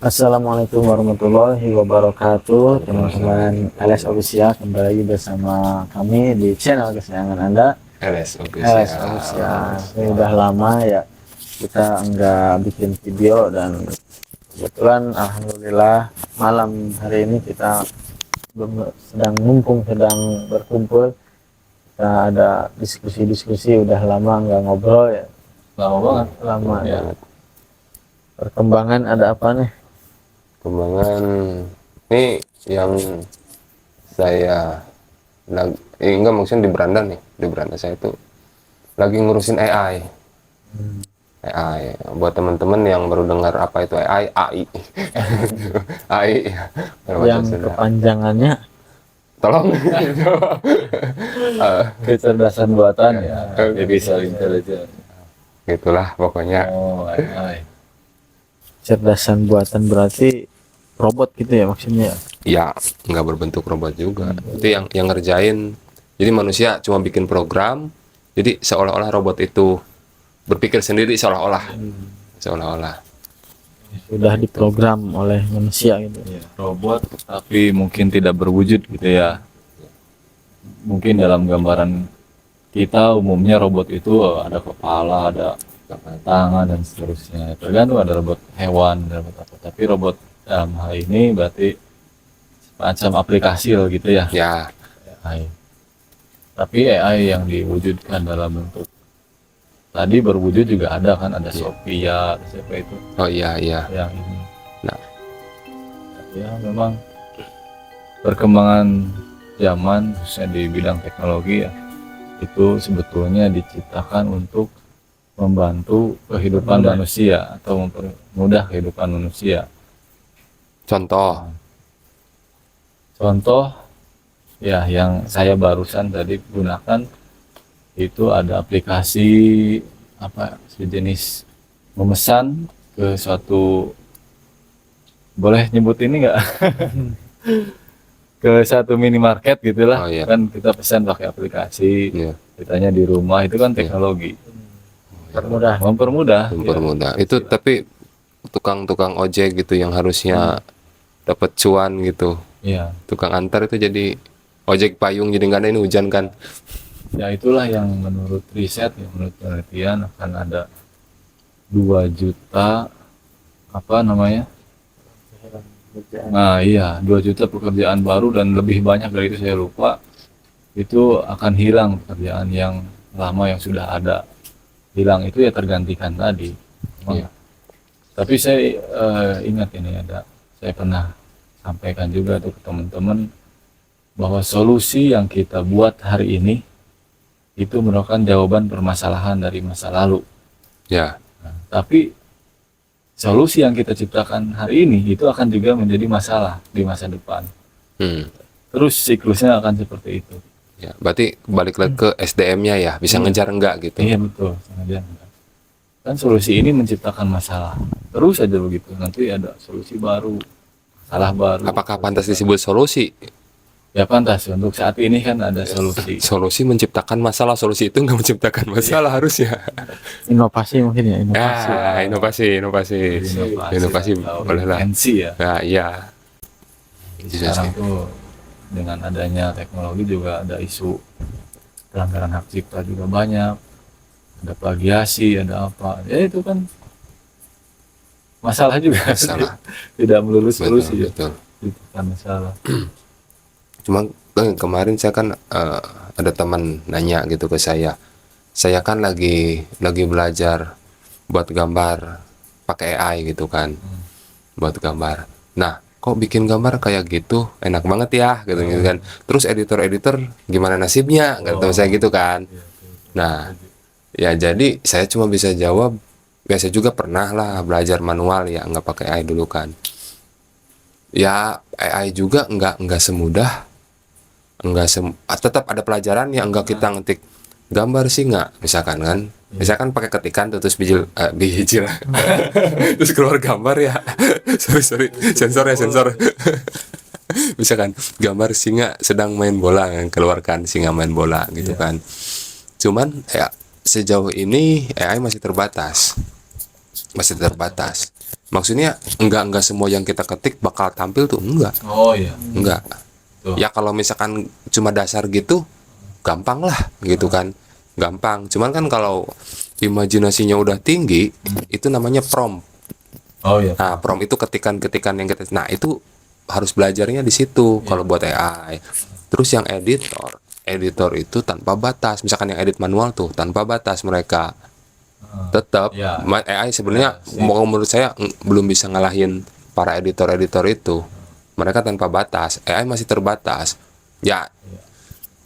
Assalamualaikum warahmatullahi wabarakatuh, teman-teman LS Official, kembali lagi bersama kami di channel kesayangan Anda, LS LS Official. Ini udah lama ya kita nggak bikin video, dan kebetulan alhamdulillah malam hari ini kita sedang berkumpul. Kita ada diskusi-diskusi, udah lama nggak ngobrol ya. Lama banget. Lama ya. Perkembangan ada apa nih? Perkembangan ini yang saya enggak, maksudnya di beranda saya itu lagi ngurusin AI. AI buat teman-teman yang baru dengar apa itu AI. AI Yang kepanjangannya tolong kecerdasan buatan ya, artificial intelligence. Gitulah pokoknya. AI. Cerdasan buatan berarti robot gitu ya maksudnya? Ya, nggak berbentuk robot juga. Itu yang ngerjain. Jadi manusia cuma bikin program. Jadi seolah-olah robot itu berpikir sendiri, seolah-olah Sudah diprogram oleh manusia gitu ya. Robot tapi mungkin tidak berwujud gitu ya. Mungkin dalam gambaran kita umumnya robot itu ada kepala, ada tangan dan seterusnya. Tergantung, ada robot hewan, ada robot apa. Tapi robot dalam hal ini berarti semacam aplikasi gitu ya. Ya, AI. Tapi AI yang diwujudkan dalam bentuk tadi berwujud juga ada kan, ada Sophia, ada siapa itu oh iya. yang ini. Nah, Ya memang perkembangan zaman khususnya di bidang teknologi ya, itu sebetulnya diciptakan untuk membantu kehidupan manusia atau mempermudah kehidupan manusia. Contoh ya yang saya barusan tadi gunakan itu ada aplikasi apa sejenis memesan ke suatu, boleh nyebut ini nggak? Ke satu minimarket gitulah. Oh, iya. Kan kita pesan pakai aplikasi, Iya. kitanya di rumah, itu kan teknologi mempermudah. Itu tapi tukang ojek gitu yang harusnya dapat cuan gitu. Ya, Tukang antar itu jadi ojek payung, jadi nggak ada, ini hujan kan. ya itulah yang menurut riset, ya, menurut penelitian akan ada 2 juta apa namanya? Nah iya, 2 juta pekerjaan baru, dan lebih banyak dari itu saya lupa. Itu akan hilang pekerjaan yang lama yang sudah ada. Hilang itu ya tergantikan tadi. Iya. Tapi saya ingat ini saya pernah sampaikan juga tuh ke teman-teman bahwa solusi yang kita buat hari ini itu merupakan jawaban permasalahan dari masa lalu. Ya, Nah, tapi solusi yang kita ciptakan hari ini itu akan juga menjadi masalah di masa depan. Terus siklusnya akan seperti itu. ya. Berarti balik lagi ke SDM-nya ya, bisa ngejar enggak gitu. Iya betul, sengaja. Kan solusi ini menciptakan masalah. Terus aja begitu. Nanti ada solusi baru, masalah baru. Apakah pantas disebut solusi? Ya pantas, untuk saat ini kan ada solusi. Solusi menciptakan masalah, solusi itu nggak menciptakan masalah harusnya. Inovasi mungkin ya, Inovasi boleh lah. Invensi ya. Ya, iya. Sekarang tuh dengan adanya teknologi juga ada isu pelanggaran hak cipta juga banyak, ada plagiasi, ada apa, ya itu kan masalah juga. Masalah. Tidak melulu solusi. Betul. Itu kan masalah. Cuma kemarin saya kan ada teman nanya gitu ke saya kan lagi belajar buat gambar pakai AI gitu kan, buat gambar. Nah, kok bikin gambar kayak gitu enak banget ya gitu kan. Terus editor gimana nasibnya, nggak tahu saya gitu kan. Nah, ya jadi saya cuma bisa jawab, biasa juga pernah lah belajar manual ya, nggak pakai AI dulu kan. Ya AI juga nggak semudah, tetap ada pelajaran yang enggak kita ngetik gambar sih nggak, misalkan pakai ketikan terus bijil terus keluar gambar ya. sorry sensor. Misalkan gambar singa sedang main bola, keluarkan singa main bola gitu kan. Cuman ya sejauh ini AI masih terbatas. masih terbatas. Maksudnya enggak semua yang kita ketik bakal tampil tuh, enggak. Oh iya. Enggak. Tuh. Ya kalau misalkan cuma dasar gitu, gampang lah gitu kan. Gampang. Cuman kan kalau imajinasinya udah tinggi, itu namanya prompt. Oh iya. Nah, prompt itu ketikan-ketikan yang kita, nah itu harus belajarnya di situ kalau buat AI. Terus yang editor itu tanpa batas. Misalkan yang edit manual tuh tanpa batas mereka. Tetap Ya. AI sebenarnya mau menurut saya belum bisa ngalahin para editor-editor itu. Mereka tanpa batas, AI masih terbatas. Ya,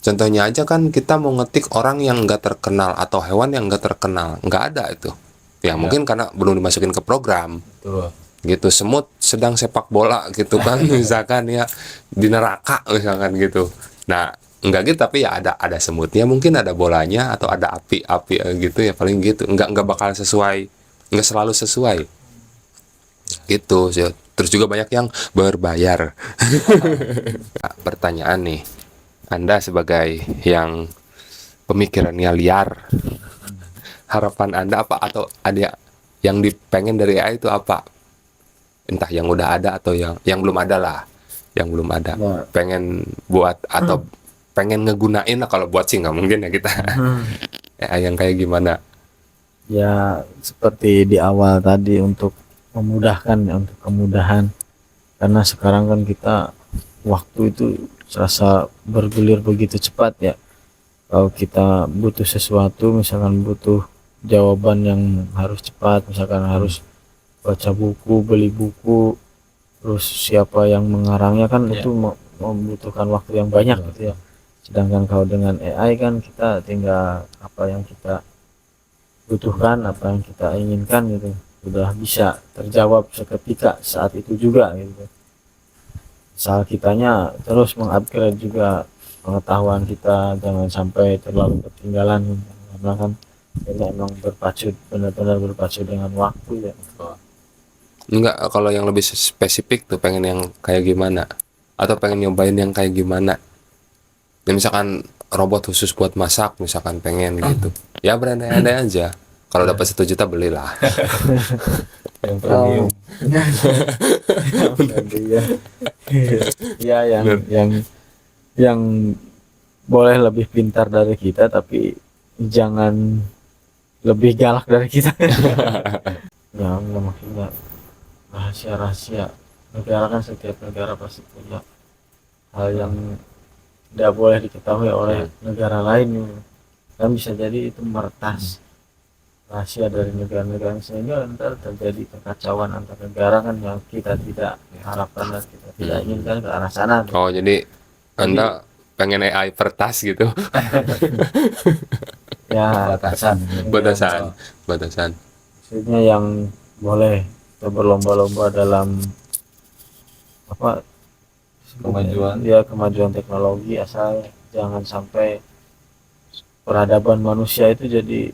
contohnya aja kan kita mau ngetik orang yang nggak terkenal atau hewan yang nggak terkenal, nggak ada itu. Ya mungkin karena belum dimasukin ke program. Betul. Gitu, semut sedang sepak bola gitu kan misalkan ya di neraka misalkan gitu. Nah enggak gitu, tapi ya ada semutnya, mungkin ada bolanya atau ada api gitu ya, paling gitu. Enggak bakal sesuai, enggak selalu sesuai gitu sih. Terus juga banyak yang berbayar. Nah, pertanyaan nih, Anda sebagai yang pemikirannya liar, harapan Anda apa, atau ada yang dipengen dari AI itu apa? Entah yang udah ada atau yang belum ada lah, yang belum ada, Ya. pengen buat atau pengen ngegunain lah. Kalau buat sih nggak mungkin ya kita. Ya, yang kayak gimana? Ya seperti di awal tadi, untuk memudahkan ya, untuk kemudahan, karena sekarang kan kita waktu itu serasa bergulir begitu cepat ya. Kalau kita butuh sesuatu, misalkan butuh jawaban yang harus cepat, misalkan harus baca buku, beli buku, terus siapa yang mengarangnya kan, Ya. itu membutuhkan waktu yang banyak gitu ya. Sedangkan kalau dengan AI kan kita tinggal apa yang kita butuhkan, apa yang kita inginkan gitu, sudah bisa terjawab seketika saat itu juga gitu. Asal kitanya terus mengupgrade juga pengetahuan kita, jangan sampai terlalu ketinggalan, karena kan ini emang benar-benar berpacu dengan waktu ya. Enggak, kalau yang lebih spesifik tuh pengen yang kayak gimana? Atau pengen nyobain yang kayak gimana? Ya misalkan robot khusus buat masak, misalkan pengen gitu. Ya berandai-andai aja. Kalau dapat 1 juta belilah. Yang premium. Iya, iya, yang boleh lebih pintar dari kita, tapi jangan lebih galak dari kita. Ya enggak, maksudnya rahasia-rahasia negara kan, setiap negara pasti punya hal yang tidak boleh diketahui oleh negara lain gitu. Kan bisa jadi itu meretas rahasia dari negara-negara, sehingga ntar terjadi kekacauan antar negara kan, yang kita tidak harapkan dan kita tidak inginkan ke arah sana. Oh, jadi Anda pengen AI pertas gitu. Ya Batasan. Batasan. maksudnya yang boleh kita berlomba-lomba dalam apa, Kemajuan. ya kemajuan teknologi, asal jangan sampai peradaban manusia itu jadi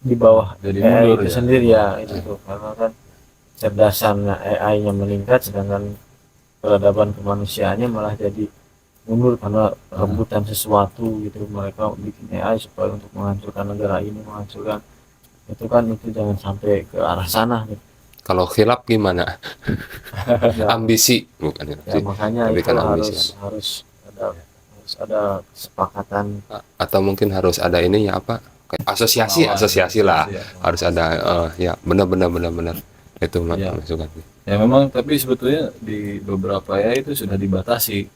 di bawah Jadi AI mundur itu ya. sendiri ya, itu tuh, karena kan cerdasan AI-nya meningkat, sedangkan peradaban kemanusiaannya malah jadi mundur karena rebutan sesuatu gitu. Mereka bikin AI supaya untuk menghancurkan negara ini, menghancurkan itu kan, itu jangan sampai ke arah sana gitu. Kalau khilaf gimana? Ya, Ambisi bukan ya sih. makanya Tapi itu kan ambisi kan. harus ada kesepakatan. Atau mungkin harus ada ininya apa? Kayak asosiasi lah. Harus ada ya benar itu Ya. masukan. Ya memang, tapi sebetulnya di beberapa ya itu sudah dibatasi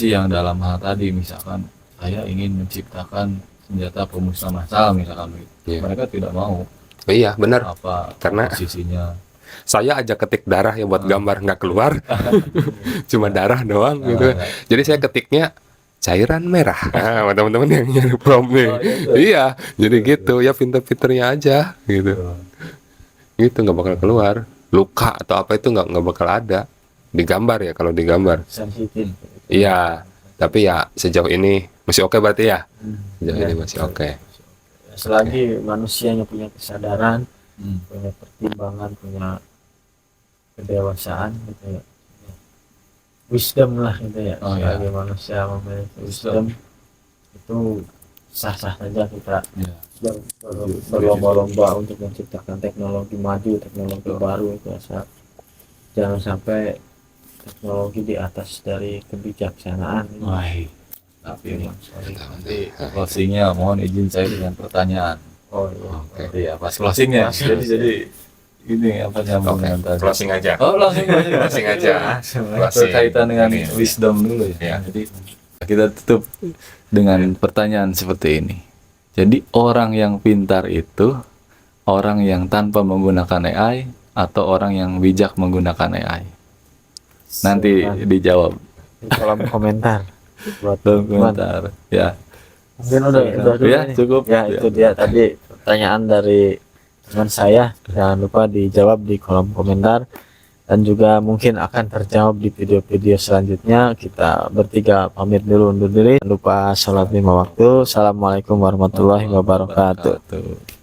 yang dalam hal tadi, misalkan saya ingin menciptakan senjata pemusnah massal misalkan begitu. Iya. Mereka tidak mau Oh, iya benar. apa Karena posisinya. saya aja ketik darah ya buat gambar nggak keluar, cuma darah doang gitu. Jadi saya ketiknya cairan merah. Nah, teman-teman yang nyari prompt nih. Iya, jadi gitu ya, pinter-pinternya aja gitu. Gitu nggak bakal keluar. Luka atau apa itu nggak bakal ada. Digambar ya, kalau digambar. Sensitif. Iya, tapi ya sejauh ini masih oke berarti ya. Sejauh ini masih oke. Selagi manusianya punya kesadaran, Hmm. punya pertimbangan, punya kedewasaan gitu ya, wisdom lah gitu ya. Oh, ya. Sebagai manusia memiliki wisdom, itu sah-sah saja kita Ya. berlomba-lomba untuk menciptakan teknologi maju, teknologi baru itu asal jangan sampai teknologi di atas dari kebijaksanaan. Wah, tapi ini nanti closingnya mohon izin saya dengan pertanyaan. Oh iya. Oke. Iya, pas closingnya. Jadi ini apa nyambung Oke, dengan tadi. closing aja. Oh, langsung closing. Closing aja. Closing. Berkaitan dengan Ini. wisdom dulu ya. Ya. Jadi kita tutup dengan pertanyaan seperti ini. Jadi orang yang pintar itu orang yang tanpa menggunakan AI atau orang yang bijak menggunakan AI? Nanti Silakan dijawab di kolom komentar buat dalam teman-teman. komentar. Ya. Mungkin udah dulu Ya, nih. cukup. Ya, itu dia tadi pertanyaan dari teman saya. Jangan lupa dijawab di kolom komentar dan juga mungkin akan terjawab di video-video selanjutnya. Kita bertiga pamit dulu undur diri. Jangan lupa sholat 5 waktu. Assalamualaikum warahmatullahi wabarakatuh.